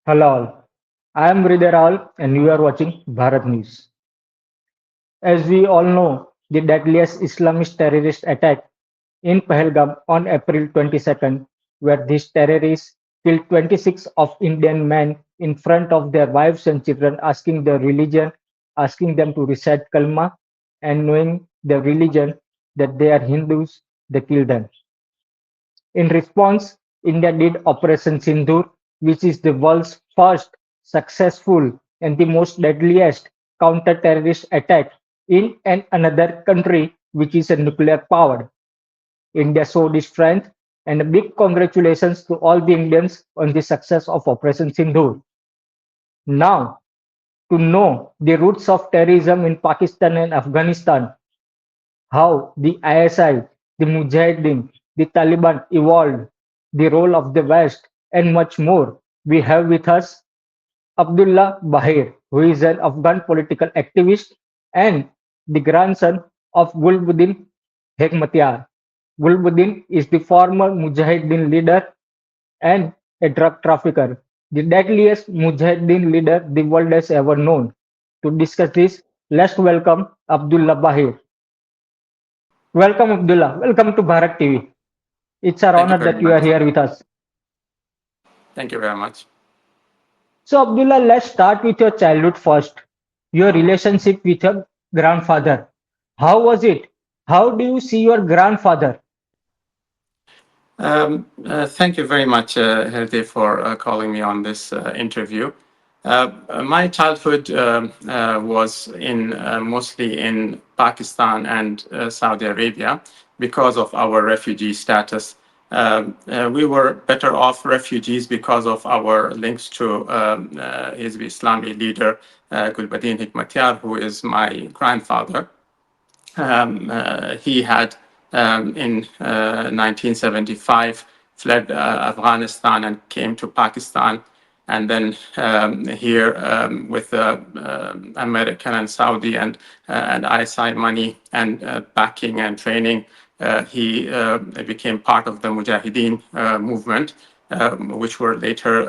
Hello all. I am Hriday Raval and you are watching Bharat News. As we all know, the deadliest Islamist terrorist attack in Pahalgam on April 22nd, where these terrorists killed 26 of Indian men in front of their wives and children, asking their religion, asking them to recite Kalma, and knowing their religion that they are Hindus, they killed them. In response, India did Operation Sindoor, which is the world's first successful and the most deadliest counter-terrorist attack in another country which is a nuclear powered. India showed its strength and a big congratulations to all the Indians on the success of Operation Sindoor. Now, to know the roots of terrorism in Pakistan and Afghanistan, how the ISI, the Mujahideen, the Taliban evolved, the role of the West, and much more. We have with us Abdullah Baker, who is an Afghan political activist and the grandson of Gulbuddin Hekmatyar. Gulbuddin is the former Mujahideen leader and a drug trafficker, the deadliest Mujahideen leader the world has ever known. To discuss this, let's welcome Abdullah Baker. Welcome, Abdullah. Welcome to Bharat TV. It's our Thank you honor very that you much. are here with us. Thank you very much. So, Abdullah, let's start with your childhood first. Your relationship with your grandfather. How was it? How do you see your grandfather? Thank you very much, Hriday, for calling me on this interview. My childhood was in mostly in Pakistan and Saudi Arabia because of our refugee status. We were better off refugees because of our links to his Islamic leader, Gulbuddin Hekmatyar, who is my grandfather. He had, in 1975, fled Afghanistan and came to Pakistan. And then here, with American and Saudi and ISI money and backing and training, he became part of the Mujahideen movement, which were later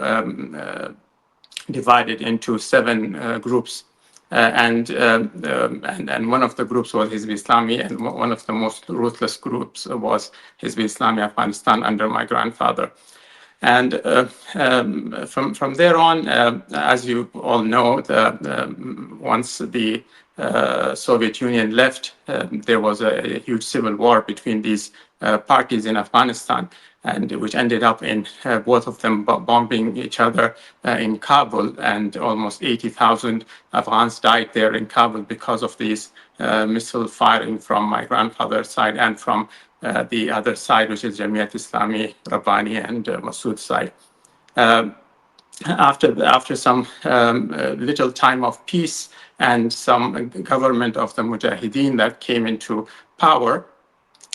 divided into seven groups. And one of the groups was Hizb Islami, and one of the most ruthless groups was Hizb Islami Afghanistan under my grandfather. And from there on, as you all know, once the Soviet Union left, there was a huge civil war between these parties in Afghanistan, and which ended up in both of them bombing each other in Kabul, and almost 80,000 Afghans died there in Kabul because of these missile firing from my grandfather's side and from the other side, which is Jamiat Islami, Rabbani, and Masood side. After some little time of peace and some government of the Mujahideen that came into power,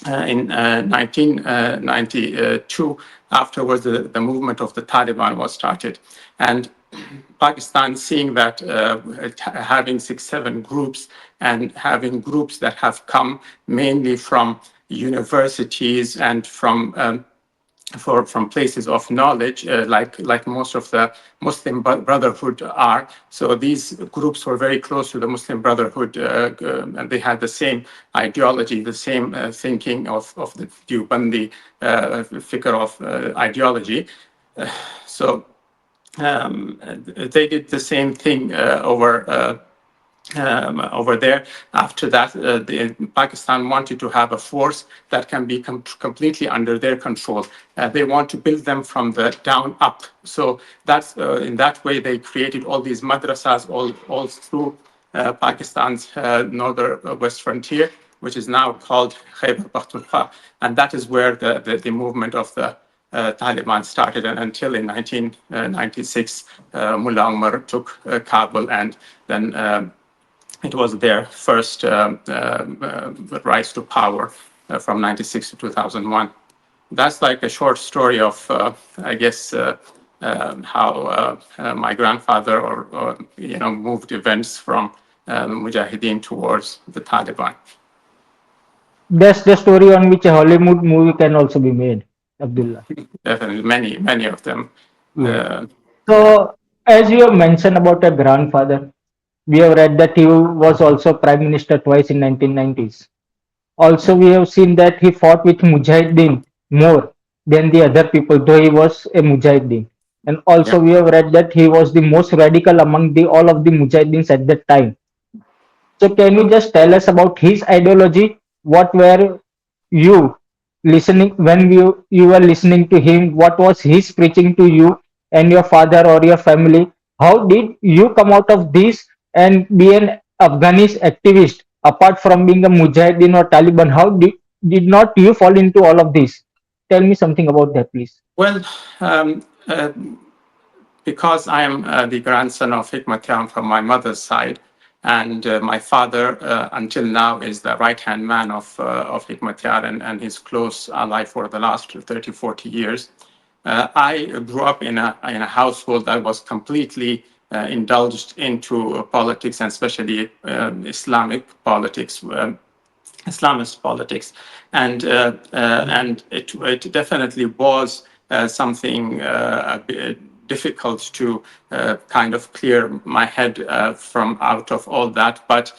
in 1992, afterwards, the movement of the Taliban was started. And Pakistan, seeing that having six, seven groups and having groups that have come mainly from universities and from places of knowledge, like most of the Muslim Brotherhood are. So these groups were very close to the Muslim Brotherhood, and they had the same ideology, the same thinking of the Deobandi figure of ideology. So they did the same thing over there. After that, Pakistan wanted to have a force that can be completely under their control. They want to build them from the down up. So that's in that way they created all these madrasas all through Pakistan's northern west frontier, which is now called Khyber Pakhtunkhwa, and that is where the movement of the Taliban started, and until in 1996, Mullah Omar took Kabul, and then it was their first rise to power from 96 to 2001. That's like a short story of, I guess, how my grandfather moved events from Mujahideen towards the Taliban. That's the story on which a Hollywood movie can also be made, Abdullah. Definitely, many of them. Yes. Uh, yeah. So, As you have mentioned about your grandfather, we have read that he was also prime minister twice in 1990s. Also, Yeah, we have seen that he fought with Mujahideen more than the other people, though he was a Mujahideen. And yeah. also, we have read that he was the most radical among the all of the Mujahideens at that time. So, can you just tell us about his ideology? What were you listening when you were listening to him? What was his preaching to you and your father or your family? How did you come out of this and be an Afghanis activist apart from being a Mujahideen or Taliban? How did not you fall into all of this? Tell me something about that, please. Well, um, uh, because I am the grandson of Hekmatyar from my mother's side, and my father, until now, is the right-hand man of Hekmatyar and his close ally for the last 30, 40 years. I grew up in a household that was completely indulged into politics, and especially Islamic politics. Islamist politics, and it definitely was something a bit difficult to kind of clear my head from out of all that. But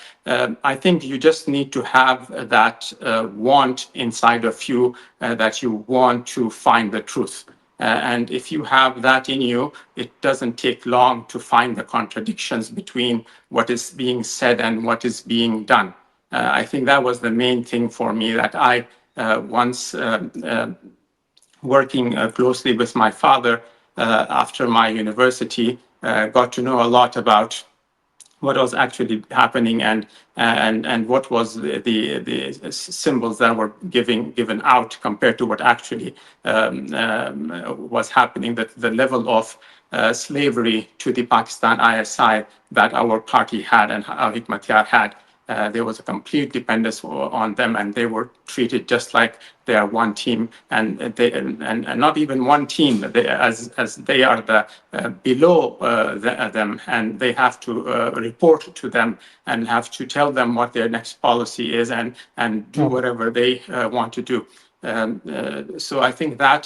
I think you just need to have that want inside of you that you want to find the truth. And if you have that in you, it doesn't take long to find the contradictions between what is being said and what is being done. I think that was the main thing for me that I once working closely with my father after my university got to know a lot about what was actually happening and what was the symbols that were given out compared to what actually was happening. That the level of slavery to the Pakistan ISI that our party had and Hikmatyar had. There was a complete dependence on them, and they were treated just like they are one team, and not even one team, as they are the below them, and they have to report to them and have to tell them what their next policy is and do Okay. whatever they want to do. So I think that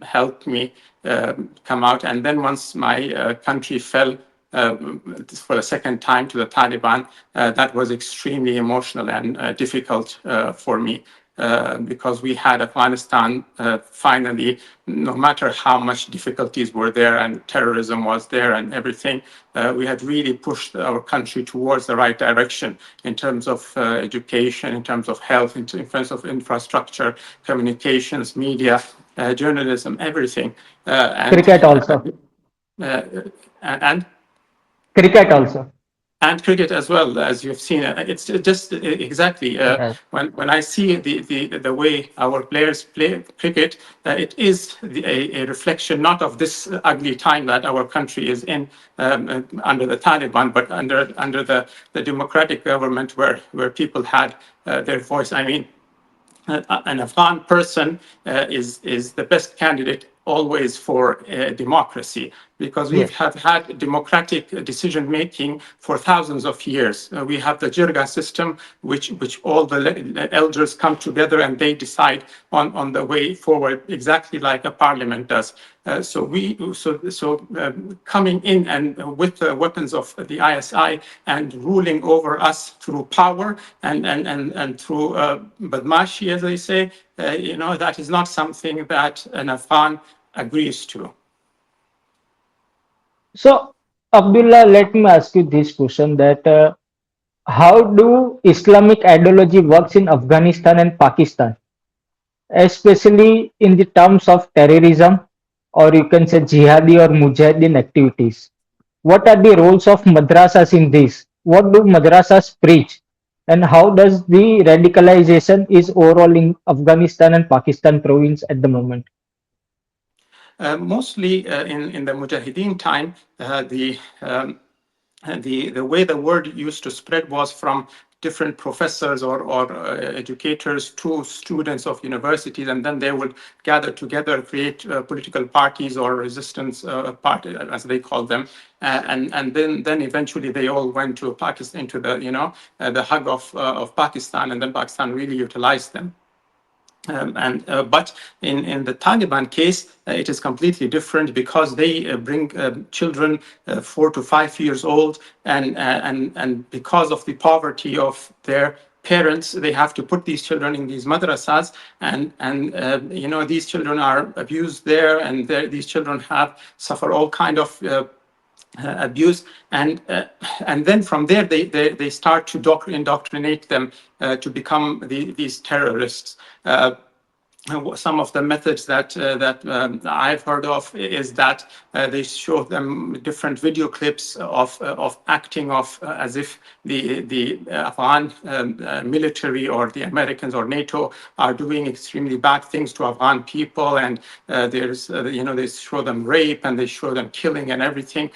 helped me come out. And then once my country fell uh, for the second time to the Taliban, that was extremely emotional and difficult for me. Because we had Afghanistan finally, no matter how much difficulties were there and terrorism was there and everything, we had really pushed our country towards the right direction in terms of education, in terms of health, in terms of infrastructure, communications, media, journalism, everything. Uh, and Cricket uh, also. uh, and Cricket also. and cricket as well, as you've seen. It's just exactly Yes. when I see the way our players play cricket, it is a reflection not of this ugly time that our country is in under the Taliban, but under the democratic government where people had their voice. I mean, an Afghan person is the best candidate always for democracy because we Yes. have had democratic decision making for thousands of years. We have the jirga system, which all the elders come together and they decide on the way forward, exactly like a parliament does. Coming in and with the weapons of the ISI and ruling over us through power and through badmashi, as they say, that is not something that an Afghan agrees to. So, Abdullah, let me ask you this question that how do Islamic ideology works in Afghanistan and Pakistan, especially in the terms of terrorism, or you can say jihadi or mujahideen activities? What are the roles of madrasas in this? What do madrasas preach? And how does the radicalization is overall in Afghanistan and Pakistan province at the moment? Mostly in the Mujahideen time, the way the word used to spread was from different professors or educators to students of universities, and then they would gather together, create political parties or resistance party, as they call them, and then eventually they all went to Pakistan, into the the hug of Pakistan, and then Pakistan really utilized them. But in the Taliban case, it is completely different because they bring children 4 to 5 years old, and because of the poverty of their parents, they have to put these children in these madrasas, and these children are abused there, and these children have suffer all kind of abuse, and then from there they start to indoctrinate them to become these terrorists. Some of the methods that I've heard of is that they show them different video clips of acting of as if the Afghan military or the Americans or NATO are doing extremely bad things to Afghan people, and they show them rape and they show them killing and everything,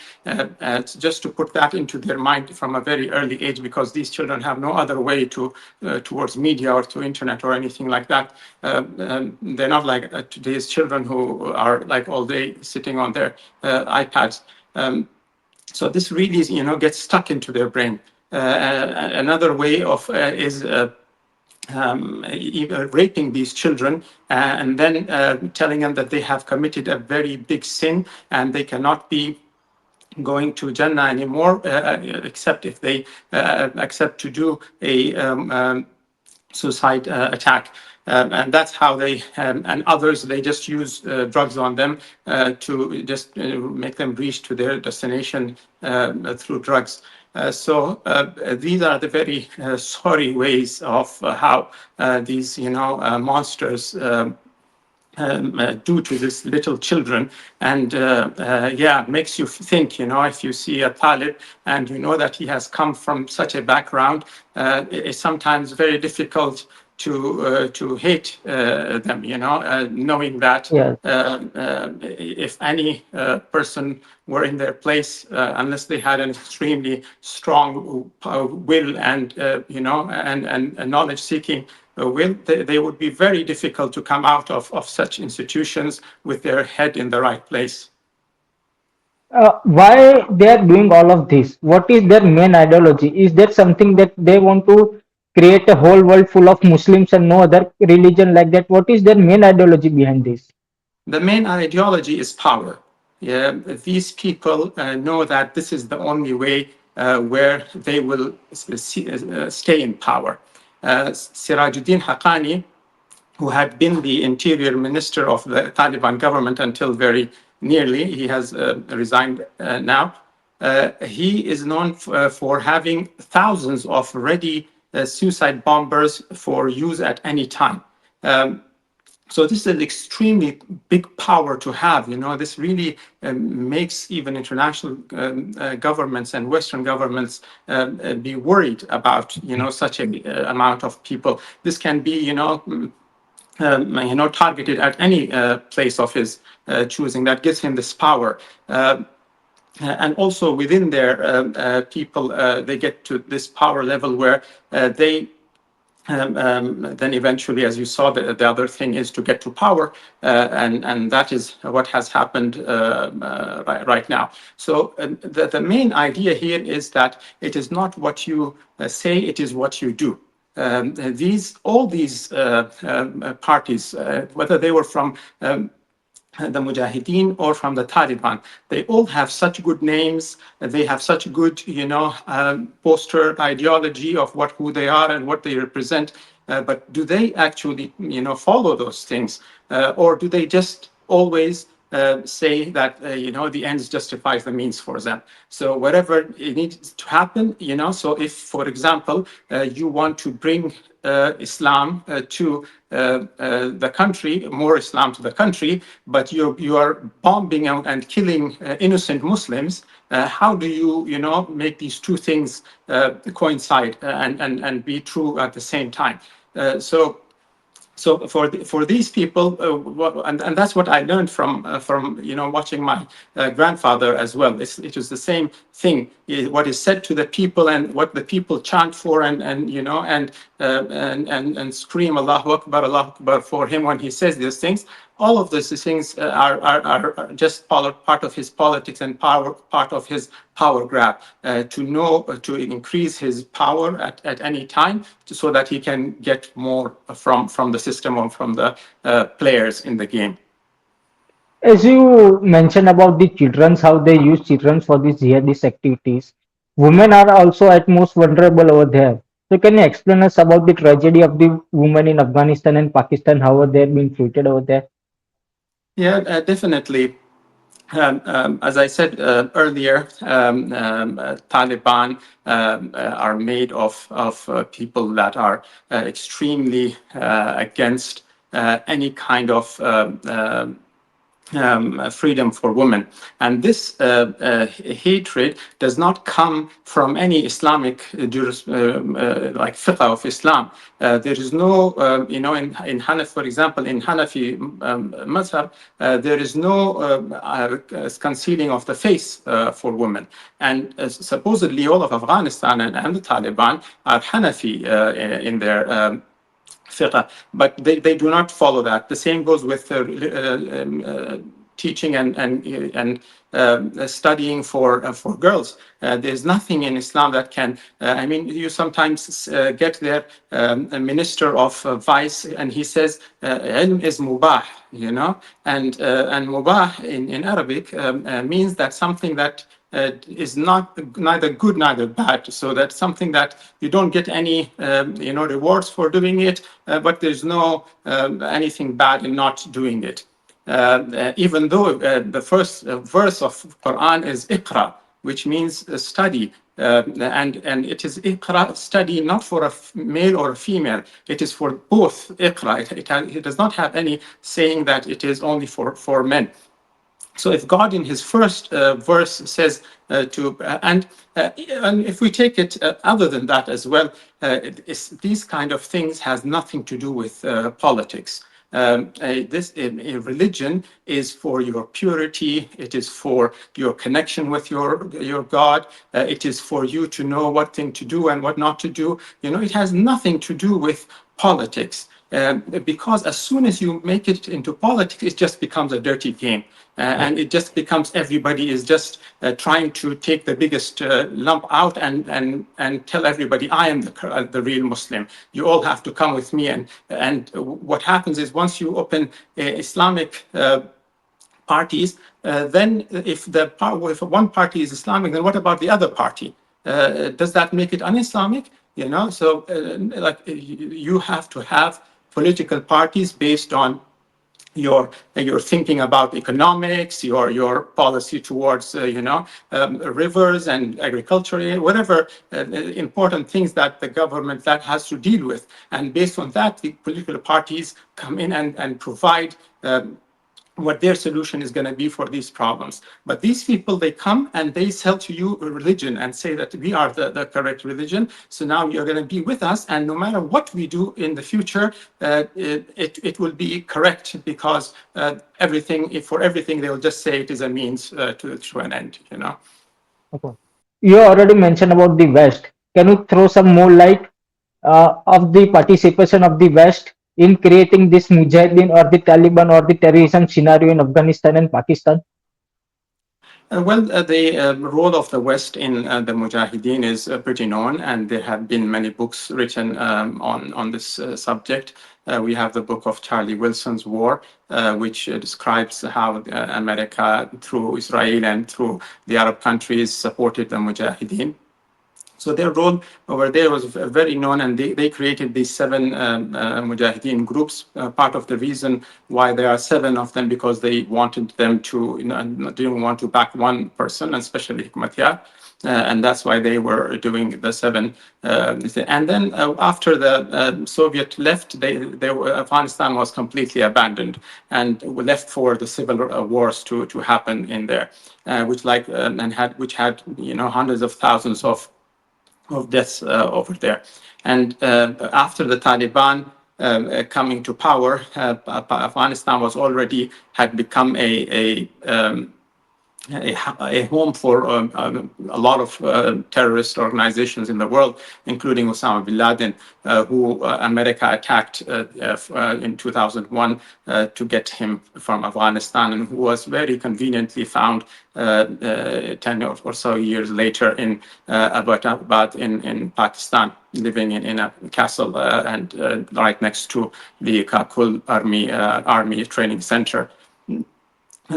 just to put that into their mind from a very early age, because these children have no other way to towards media or to internet or anything like that. They're not like today's children who are like all day sitting on their iPads. So this really, gets stuck into their brain. Another way of is raping these children, and then telling them that they have committed a very big sin and they cannot be going to Jannah anymore, except if they accept to do a suicide attack. And that's how they, and others, they just use drugs on them to just make them reach to their destination through drugs. So these are the very sorry ways of how these, monsters do to these little children. And yeah, makes you think, if you see a Talib and you know that he has come from such a background, it's sometimes very difficult to hate them, knowing that Yes. if any person were in their place, unless they had an extremely strong will and and knowledge-seeking will, they would be very difficult to come out of such institutions with their head in the right place. Why they are doing all of this? What is their main ideology? Is that something that they want to create a whole world full of Muslims and no other religion like that? What is their main ideology behind this? The main ideology is power. Yeah, these people know that this is the only way where they will stay in power. Sirajuddin Haqqani, who had been the interior minister of the Taliban government until very nearly, he has resigned now. He is known for having thousands of ready suicide bombers for use at any time. So this is an extremely big power to have. This really makes even international governments and Western governments be worried about, such an amount of people. This can be, targeted at any place of his choosing. That gives him this power. And also within their people, they get to this power level where they then eventually, as you saw, the other thing is to get to power, and that is what has happened right now. So the main idea here is that it is not what you say, it is what you do. All these parties, whether they were from the Mujahideen or from the Taliban, they all have such good names. They have such good, poster ideology of who they are and what they represent. But do they actually, follow those things, or do they just always say that the ends justifies the means for them? So whatever it needs to happen, So if, for example, you want to bring Islam to the country, more Islam to the country, but you are bombing and killing innocent Muslims. How do you make these two things coincide and be true at the same time? So for these people, and that's what I learned from watching my grandfather as well. It is the same thing. What is said to the people and what the people chant for and scream Allahu Akbar for him when he says these things. All of these things are just part of his politics and power, part of his power grab, to know to increase his power at any time, so that he can get more from the system or from the players in the game. As you mentioned about the children, how they use children for these jihadist activities, women are also at most vulnerable over there. So can you explain us about the tragedy of the women in Afghanistan and Pakistan, how are they being treated over there? Yeah, definitely. As I said earlier, Taliban are made of people that are extremely against any kind of freedom for women. And this hatred does not come from any Islamic like fiqh of Islam. There is no, in Hanaf, for example, in Hanafi madhab, there is no concealing of the face for women. And supposedly all of Afghanistan and the Taliban are Hanafi in their fiqh, but they do not follow that. The same goes with teaching and studying for girls. There's nothing in Islam that can. I mean, you sometimes get there a minister of vice, and he says ilm is mubah, and mubah in Arabic means that something that is not neither good neither bad. So that's something that you don't get any rewards for doing it, but there's no anything bad in not doing it. Even though the first verse of Quran is Iqra, which means study. And it is Iqra, study, not for a male or a female. It is for both Iqra. It does not have any saying that it is only for men. So if God in his first verse says and if we take it other than that as well, these kind of things has nothing to do with politics. This religion is for your purity. It is for your connection with your God. It is for you to know what thing to do and what not to do. It has nothing to do with politics. Because as soon as you make it into politics, it just becomes a dirty game. And it just becomes everybody is just trying to take the biggest lump out and tell everybody, I am the real Muslim. You all have to come with me. And what happens is once you open Islamic parties, then if one party is Islamic, then what about the other party? Does that make it un-Islamic? So like you have to have political parties based on your thinking about economics, your policy towards rivers and agriculture, whatever important things that the government that has to deal with, and based on that, the political parties come in and provide. What their solution is going to be for these problems. But these people, they come and they sell to you a religion and say that we are the correct religion. So now you're going to be with us. And no matter what we do in the future, it will be correct because for everything, they'll just say it is a means to an end. Okay. You already mentioned about the West. Can you throw some more light of the participation of the West in creating this Mujahideen or the Taliban or the terrorism scenario in Afghanistan and Pakistan? The role of the West in the Mujahideen is pretty known, and there have been many books written on this subject. We have the book of Charlie Wilson's War, which describes how America, through Israel and through the Arab countries, supported the Mujahideen. So their role over there was very known, and they created these seven Mujahideen groups. Part of the reason why there are seven of them because they wanted them to, didn't want to back one person, especially Hekmatyar. And that's why they were doing the seven. And then after the Soviet left, Afghanistan was completely abandoned and left for the civil wars to happen in there, which had hundreds of thousands of deaths over there. And after the Taliban coming to power, Afghanistan had become a home for a lot of terrorist organizations in the world, including Osama bin Laden, who America attacked in 2001 to get him from Afghanistan, and who was very conveniently found 10 or so years later in Abbottabad in Pakistan, living in a castle and right next to the Kakul Army Training Center.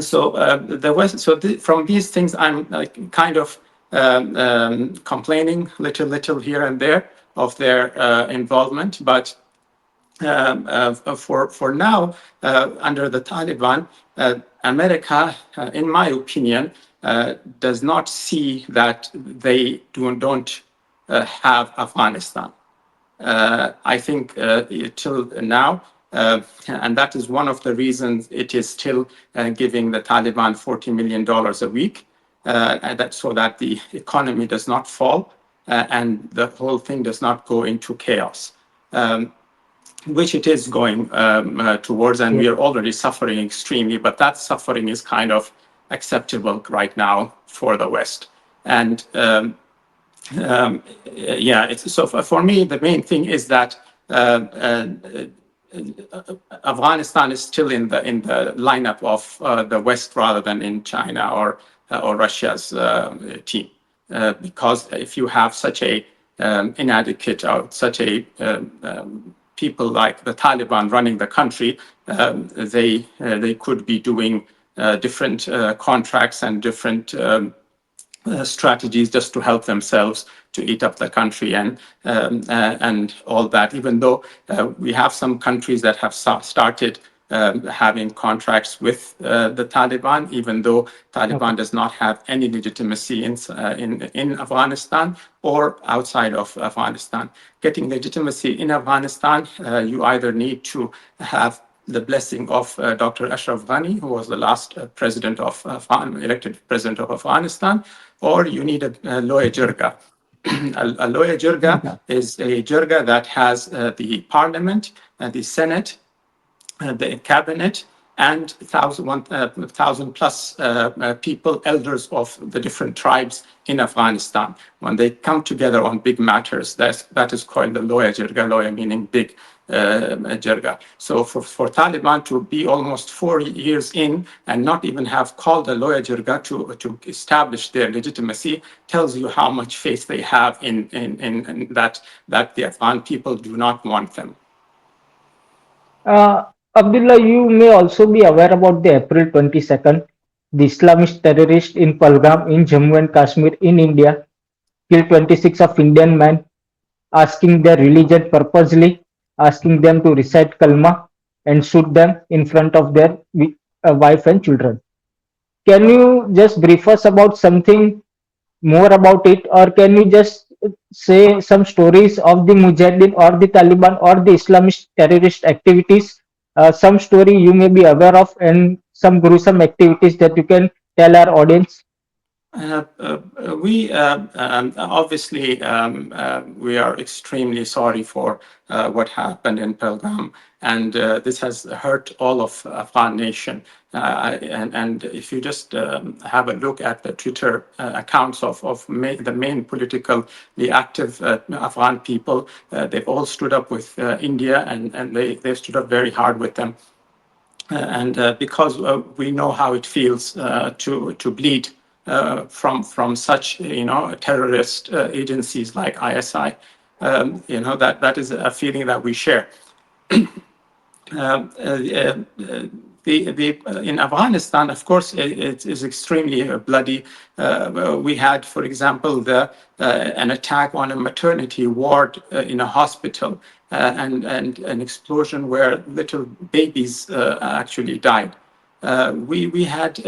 So there was from these things I'm like kind of complaining little here and there of their involvement, but for now under the Taliban, America, in my opinion, does not see that they don't have Afghanistan. I think till now, and that is one of the reasons it is still giving the Taliban $40 million a week, so that the economy does not fall and the whole thing does not go into chaos, which it is going towards, and we Yes. are already suffering extremely, but that suffering is kind of acceptable right now for the West. And yeah, so for me, the main thing is that Afghanistan is still in the lineup of the West rather than in China or Russia's team, because if you have such a inadequate or such a people like the Taliban running the country, they could be doing different contracts and different strategies just to help themselves to eat up the country and all that. Even though we have some countries that have started having contracts with the Taliban, even though Okay. Taliban does not have any legitimacy in Afghanistan or outside of Afghanistan. Getting legitimacy in Afghanistan, you either need to have the blessing of Dr. Ashraf Ghani, who was the last elected president of Afghanistan, or you need a loya jirga. A loya jirga Okay. is a jirga that has the parliament, the senate, the cabinet, and 1,000 plus people, elders of the different tribes in Afghanistan. When they come together on big matters, that is called the loya jirga, loya meaning big jirga. So for Taliban to be almost 4 years in and not even have called the loya jirga to establish their legitimacy tells you how much faith they have in that the Afghan people do not want them. Abdullah, you may also be aware about the April 22nd, the Islamist terrorist in Palgam in Jammu and Kashmir in India killed 26 of Indian men, asking their religion purposely, asking them to recite Kalma and shoot them in front of their wife and children. Can you just brief us about something more about it, or can you just say some stories of the Mujahideen or the Taliban or the Islamist terrorist activities? Some story you may be aware of, and some gruesome activities that you can tell our audience. We obviously we are extremely sorry for what happened in Pelgam, and this has hurt all of Afghan nation. And if you just have a look at the Twitter accounts of the main politically active Afghan people, they've all stood up with India, and they've stood up very hard with them. And because we know how it feels to bleed from such terrorist agencies like ISI, that is a feeling that we share. Um, uh, uh, in Afghanistan, of course, it is extremely bloody. We had, for example, an attack on a maternity ward in a hospital, and an explosion where little babies actually died. We had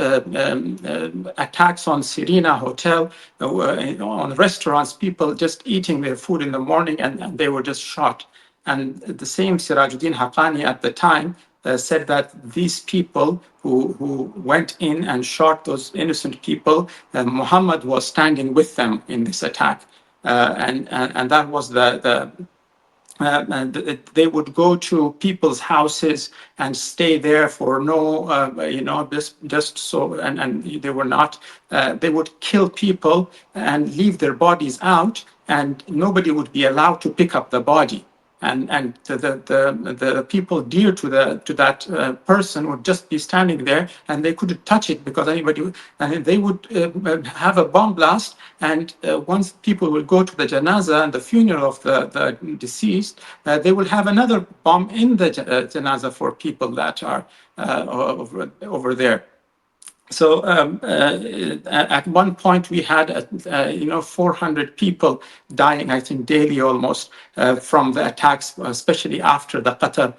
attacks on Serena Hotel, on restaurants, people just eating their food in the morning, and they were just shot. And the same Sirajuddin Haqqani at the time said that these people who went in and shot those innocent people, Muhammad was standing with them in this attack. And that was they would go to people's houses and stay there for no, just so, and they were not, they would kill people and leave their bodies out, and nobody would be allowed to pick up the body. And the people dear to that person would just be standing there, and they couldn't touch it because anybody would, and they would have a bomb blast. And once people will go to the janaza and the funeral of the deceased, they will have another bomb in the janaza for people that are over there. So at one point we had 400 people dying, I think daily almost, from the attacks, especially after the Qatar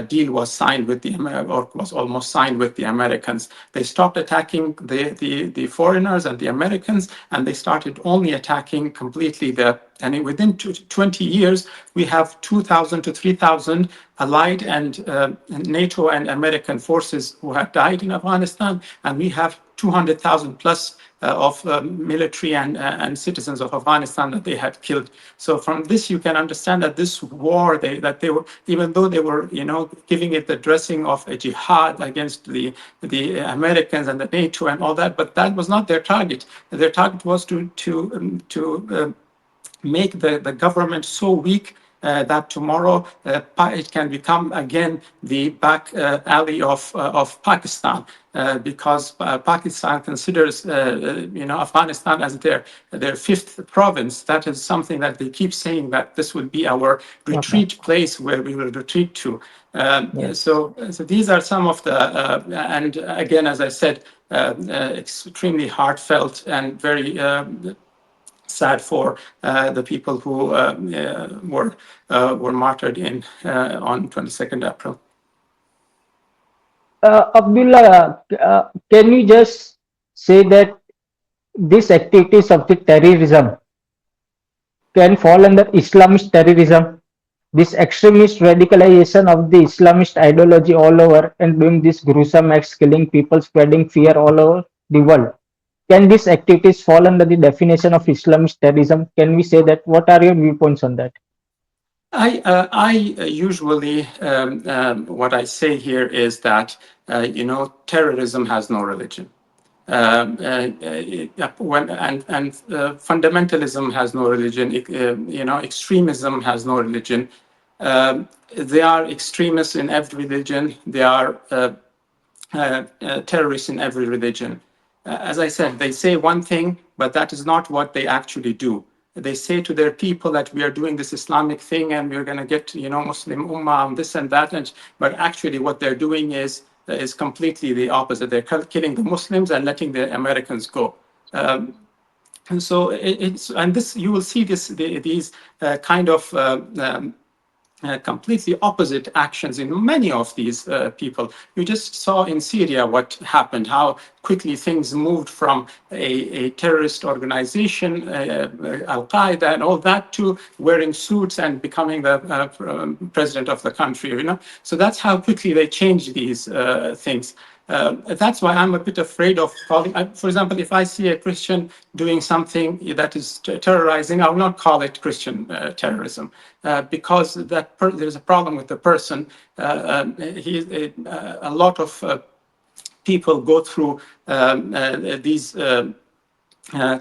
deal was signed with or was almost signed with the Americans. They stopped attacking the foreigners and the Americans, and they started only attacking completely and within 20 years, we have 2,000 to 3,000 allied and NATO and American forces who have died in Afghanistan, and we have 200,000 plus of military and citizens of Afghanistan that they had killed. So from this, you can understand that this war, that they were, even though they were, giving it the dressing of a jihad against the Americans and the NATO and all that, but that was not their target. Their target was to make the government so weak that tomorrow it can become again the back alley of Pakistan, because Pakistan considers Afghanistan as their fifth province. That is something that they keep saying, that this will be our Okay. retreat place where we will retreat to. Yes. So these are some of the and again, as I said, extremely heartfelt and very sad for the people who were martyred on 22nd April. Abdullah, can you just say that these activities of the terrorism can fall under Islamist terrorism? This extremist radicalization of the Islamist ideology all over and doing this gruesome acts, killing people, spreading fear all over the world. Can these activities fall under the definition of Islamist terrorism? Can we say that? What are your viewpoints on that? I usually what I say here is that terrorism has no religion. Fundamentalism has no religion. Extremism has no religion. They are extremists in every religion. They are terrorists in every religion. As I said, they say one thing, but that is not what they actually do. They say to their people that we are doing this Islamic thing and we're going to get, Muslim Ummah and this and that, but actually what they're doing is completely the opposite. They're killing the Muslims and letting the Americans go. And so this you will see these kind of completely opposite actions in many of these people. You just saw in Syria what happened, how quickly things moved from a terrorist organization, Al-Qaeda and all that, to wearing suits and becoming the president of the country, So that's how quickly they change these things. That's why I'm a bit afraid of calling. For example, if I see a Christian doing something that is terrorizing, I will not call it Christian terrorism, because there's a problem with the person. A lot of people go through these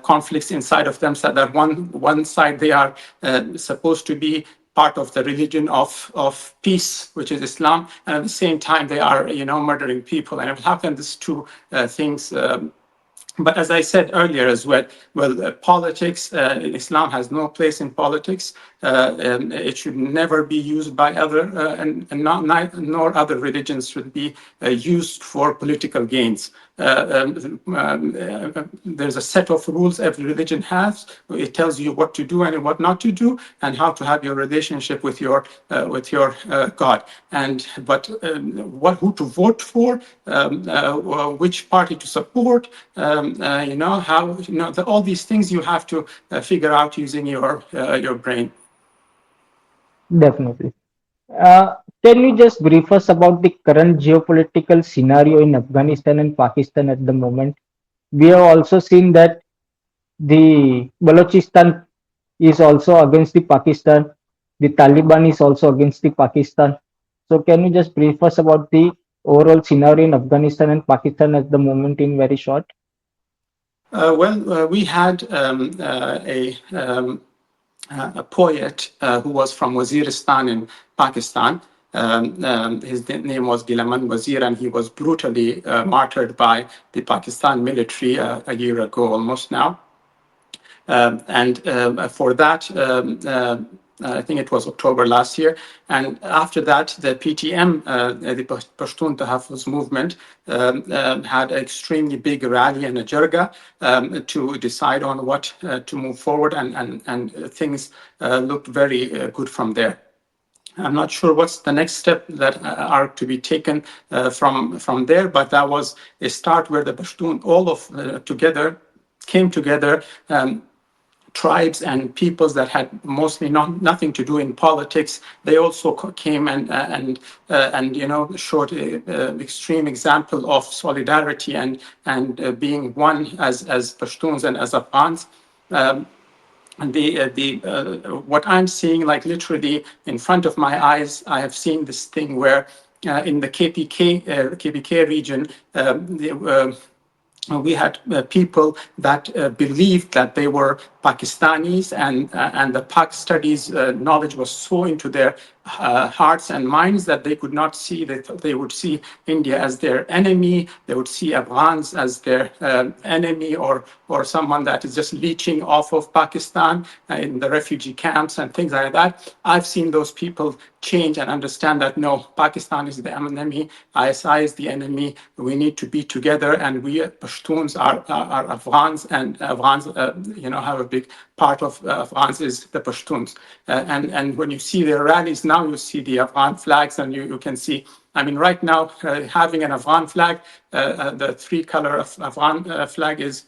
conflicts inside of them, so that one side they are supposed to be part of the religion of peace, which is Islam, and at the same time they are murdering people. And how can these two things but as I said earlier as well, politics, Islam has no place in politics. It should never be used by other, nor other religions should be used for political gains. There's a set of rules every religion has. It tells you what to do and what not to do, and how to have your relationship with your God. But who to vote for, which party to support, how all these things you have to figure out using your brain. Definitely. Can you just brief us about the current geopolitical scenario in Afghanistan and Pakistan at the moment? We have also seen that the Balochistan is also against the Pakistan. The Taliban is also against the Pakistan. So can you just brief us about the overall scenario in Afghanistan and Pakistan at the moment in very short? We had a poet who was from Waziristan in Pakistan. His name was Gilaman Wazir, and he was brutally martyred by the Pakistan military a year ago, almost now. And for that, I think it was October last year. And after that, the PTM, the Pashtun Tahaffuz movement, had an extremely big rally in Jarga to decide on what to move forward, and things looked very good from there. I'm not sure what's the next step that are to be taken from there, but that was a start where the Pashtun all of together came together. Tribes and peoples that had mostly nothing to do in politics, they also came and showed an extreme example of solidarity and being one as Pashtuns and as Afghans. Um, and what I'm seeing, like literally in front of my eyes, I have seen this thing where in the KPK region, we had people that believed that they were Pakistanis, and the Pak studies knowledge was so into their hearts and minds that they could not see that they would see India as their enemy. They would see Afghans as their enemy, or someone that is just leeching off of Pakistan in the refugee camps and things like that. I've seen those people change and understand that no, Pakistan is the enemy, ISI is the enemy. We need to be together, and we Pashtuns are Afghans, and Afghans, have a big part of Afghans is the Pashtuns. And when you see their rallies now, you see the Afghan flags, and you can see. I mean, right now, having an Afghan flag, the three-color Afghan flag is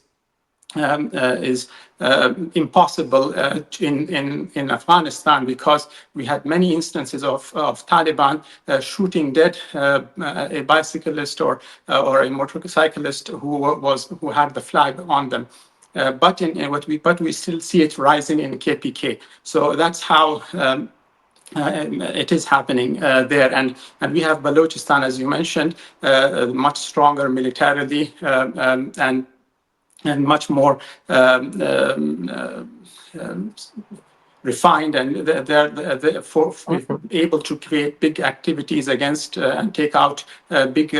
impossible in Afghanistan, because we had many instances of Taliban shooting dead a bicyclist or a motorcyclist who had the flag on them. But we still see it rising in KPK. So that's how. It is happening there, and we have Balochistan, as you mentioned, much stronger militarily, and much more refined, and they're able to create big activities against and take out big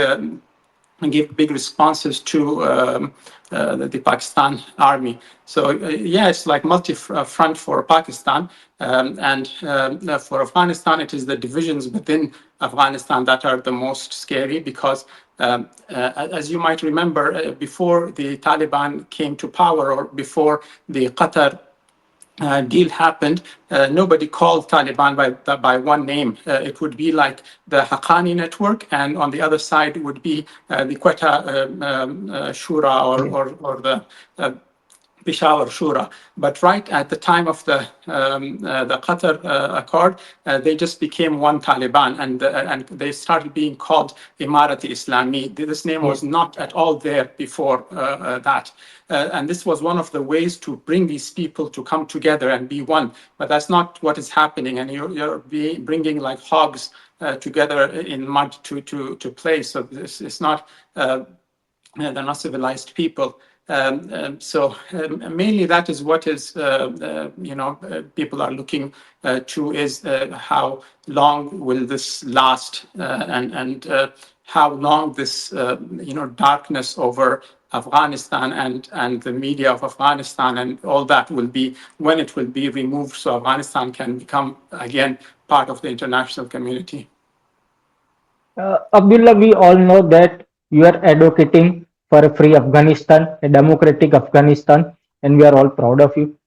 and give big responses to the Pakistan army. So yeah, it's like multi-front for Pakistan, and for Afghanistan, it is the divisions within Afghanistan that are the most scary, because as you might remember, before the Taliban came to power, or before the Qatar deal happened, nobody called Taliban by one name. It would be like the Haqqani network, and on the other side would be the Quetta Shura, or the Peshawar Shura. But right at the time of the Qatar Accord, they just became one Taliban, and they started being called Imarati Islami. This name was not at all there before that. And this was one of the ways to bring these people to come together and be one. But that's not what is happening, and you're bringing like hogs together in mud to play. So this is not. They're not civilized people. Mainly that is what is, people are looking to, is how long will this last, and how long this, darkness over Afghanistan and the media of Afghanistan and all that will be, when it will be removed, so Afghanistan can become again part of the international community. Abdullah, we all know that you are advocating for a free Afghanistan, a democratic Afghanistan, and we are all proud of you.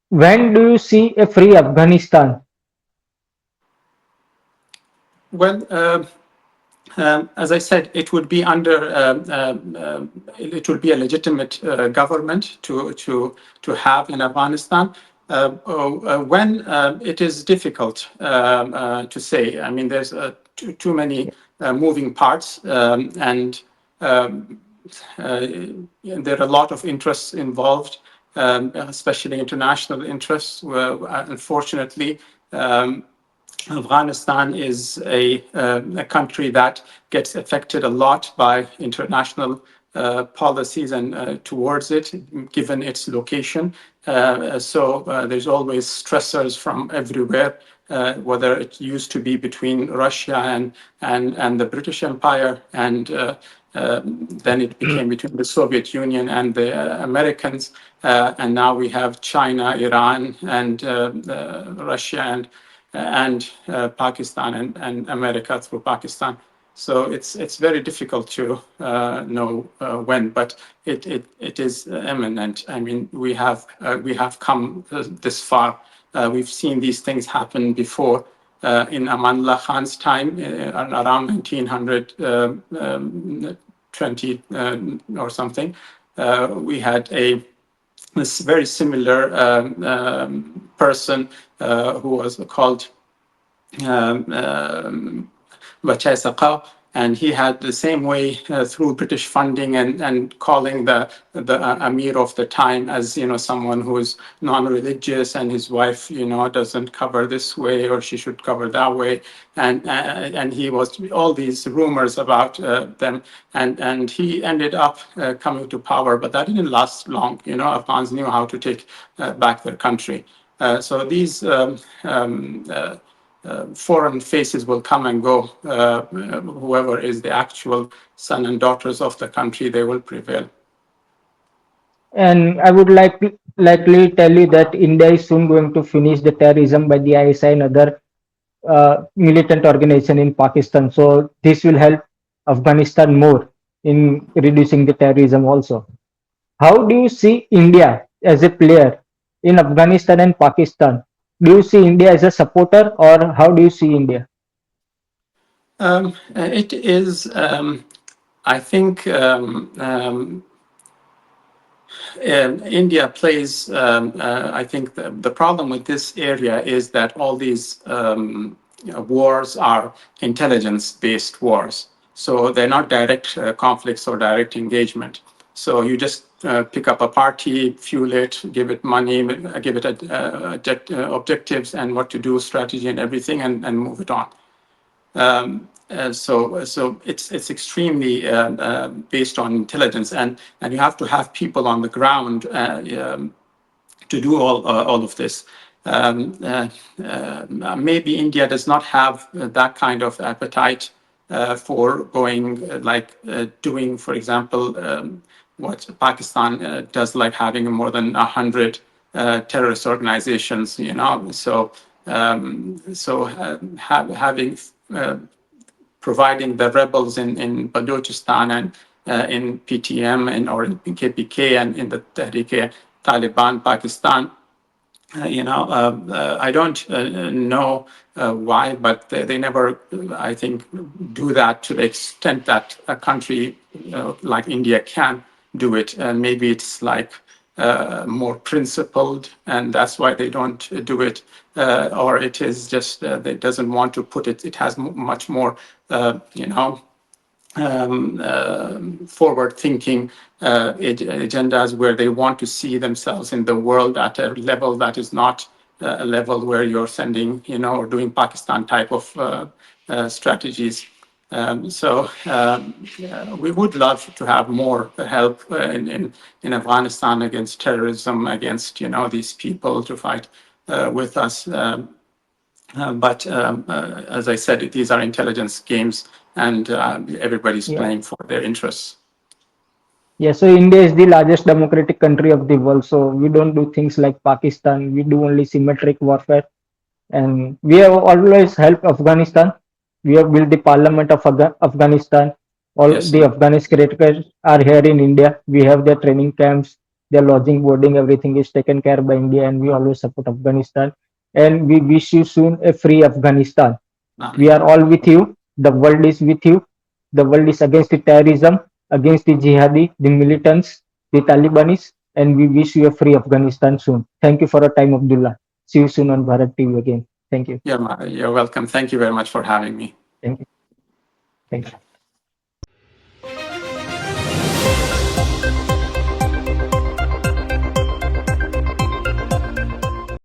When do you see a free Afghanistan? Well, as I said, it would be under it would be a legitimate government to have in Afghanistan. When it is difficult to say. I mean, there's too many moving parts, and there are a lot of interests involved, especially international interests. Unfortunately, Um, Afghanistan is a country that gets affected a lot by international policies and towards it, given its location. So there's always stressors from everywhere, whether it used to be between Russia and the British Empire, and then it became between the Soviet Union and the Americans, and now we have China, Iran, and Russia and Pakistan and America through Pakistan. So it's very difficult to know when, but it is imminent. I mean, we have come this far. We've seen these things happen before. In Amanullah Khan's time, around 1920 or something, we had this very similar person who was called Bachai, and he had the same way through British funding and calling the Amir of the time as someone who is non-religious, and his wife doesn't cover this way or she should cover that way, and he was all these rumors about them, and he ended up coming to power, but that didn't last long. Afghans knew how to take back their country. So these foreign faces will come and go. Whoever is the actual son and daughters of the country, they will prevail. And I would likely tell you that India is soon going to finish the terrorism by the ISI and other militant organization in Pakistan. So this will help Afghanistan more in reducing the terrorism also. How do you see India as a player in Afghanistan and Pakistan? Do you see India as a supporter, or how do you see India? It is, I think, India plays. I think the problem with this area is that all these wars are intelligence-based wars. So they're not direct conflicts or direct engagement. So you just pick up a party, fuel it, give it money, give it objectives and what to do, strategy and everything, and move it on. So it's extremely based on intelligence, and you have to have people on the ground to do all of this. Maybe India does not have that kind of appetite for going doing, for example, what Pakistan does, like having more than 100 terrorist organizations. Having providing the rebels in Balochistan and in PTM or in KPK and in the Tehrik Taliban Pakistan. I don't know why, but they never, I think, do that to the extent that a country like India can do it. Maybe it's like more principled, and that's why they don't do it. Or it is just they doesn't want to put it. It has much more, forward-thinking agendas where they want to see themselves in the world at a level that is not a level where you're sending, or doing Pakistan type of strategies. We would love to have more help in Afghanistan against terrorism, against these people to fight with us. But as I said, these are intelligence games, and everybody's Yeah. playing for their interests. Yeah, so India is the largest democratic country of the world. So we don't do things like Pakistan. We do only symmetric warfare. And we have always helped Afghanistan. We have built the parliament of Afghanistan. All Yes. the Afghanis cricketers are here in India. We have their training camps, their lodging, boarding, everything is taken care by India, and we always support Afghanistan. And we wish you soon a free Afghanistan. I We mean, are all with you. The world is with you. The world is against the terrorism, against the jihadi, the militants, the Talibanis, and we wish you a free Afghanistan soon. Thank you for your time, Abdullah. See you soon on Bharat TV again. Thank you. you're welcome. Thank you very much for having me. Thank you. Thank you.